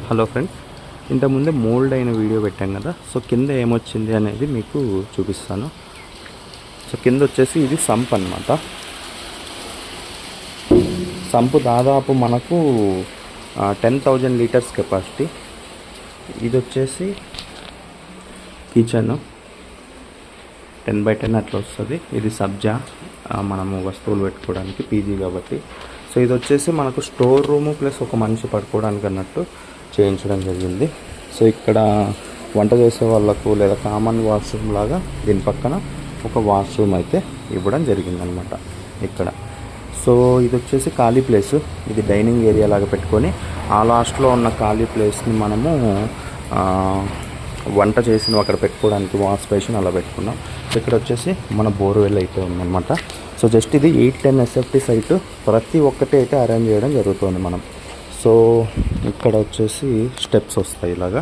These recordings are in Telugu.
హలో ఫ్రెండ్స్, ఇంతకుముందే మోల్డ్ అయిన వీడియో పెట్టాం కదా. సో కింద ఏమొచ్చింది అనేది మీకు చూపిస్తాను. సో కింద వచ్చేసి ఇది సంప్ అనమాట. సంపు దాదాపు మనకు 10,000 లీటర్స్ కెపాసిటీ. ఇది వచ్చేసి కిచెన్ 10x10 అట్లా వస్తుంది. ఇది సబ్జా, మనము వస్తువులు పెట్టుకోవడానికి పీజీ కాబట్టి. సో ఇది వచ్చేసి మనకు స్టోర్ రూము ప్లస్ ఒక మనిషి పడుకోవడానికి అన్నట్టు చేయించడం జరిగింది. సో ఇక్కడ వంట చేసే వాళ్ళకు లేదా కామన్ వాష్రూమ్ లాగా దీని పక్కన ఒక వాష్రూమ్ అయితే ఇవ్వడం జరిగిందనమాట ఇక్కడ. సో ఇది వచ్చేసి ఖాళీ ప్లేసు. ఇది డైనింగ్ ఏరియా లాగా పెట్టుకొని ఆ లాస్ట్లో ఉన్న ఖాళీ ప్లేస్ని మనము వంట చేసిన అక్కడ పెట్టుకోవడానికి వాష్ బేసిన్ అలా పెట్టుకున్నాం. సో ఇక్కడ వచ్చేసి మన బోర్వెల్ అయితే ఉందన్నమాట. సో జస్ట్ ఇది 8-10 SFT సైటు. ప్రతి ఒక్కటి అయితే అరేంజ్ చేయడం జరుగుతుంది మనం. సో ఇక్కడ వచ్చేసి స్టెప్స్ వస్తాయి, ఇలాగా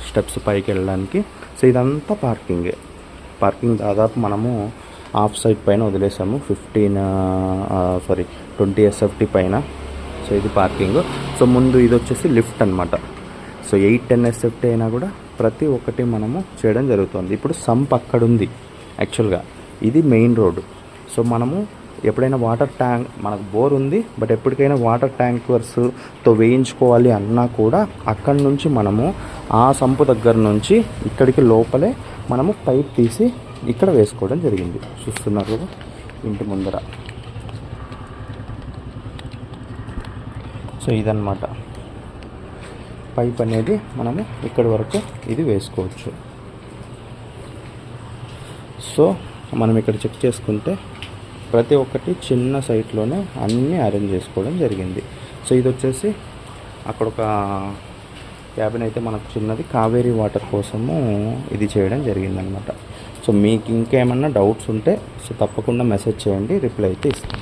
స్టెప్స్ పైకి వెళ్ళడానికి. సో ఇదంతా పార్కింగ్ దాదాపు మనము హాఫ్ సైడ్ పైన వదిలేసాము, 20 SFT పైన. సో ఇది పార్కింగ్. సో ముందు ఇది వచ్చేసి లిఫ్ట్ అనమాట. సో 8-10 SFT అయినా కూడా ప్రతి ఒక్కటి మనము చేయడం జరుగుతుంది. ఇప్పుడు సంప్ అక్కడ ఉంది యాక్చువల్గా, ఇది మెయిన్ రోడ్డు. సో మనము ఎప్పుడైనా వాటర్ ట్యాంక్, మనకు బోర్ ఉంది బట్ ఎప్పటికైనా వాటర్ ట్యాంకర్స్తో వేయించుకోవాలి అన్నా కూడా అక్కడి నుంచి మనము ఆ సంపు దగ్గర నుంచి ఇక్కడికి లోపలే మనము పైప్ తీసి ఇక్కడ వేసుకోవడం జరిగింది. చూస్తున్నారు కదా ఇంటి ముందర. సో ఇదన్నమాట పైప్ అనేది మనము ఇక్కడి వరకు ఇది వేసుకోవచ్చు. సో మనం ఇక్కడ చెక్ చేసుకుంటే ప్రతి ఒక్కటి చిన్న సైట్లోనే అన్నీ అరేంజ్ చేసుకోవడం జరిగింది. సో ఇది వచ్చేసి అక్కడ ఒక క్యాబిన్ అయితే మనకు చిన్నది కావేరీ వాటర్ కోసము ఇది చేయడం జరిగిందనమాట. సో మీకు ఇంకేమన్నా డౌట్స్ ఉంటే సో తప్పకుండా మెసేజ్ చేయండి, రిప్లై అయితే ఇస్తాను.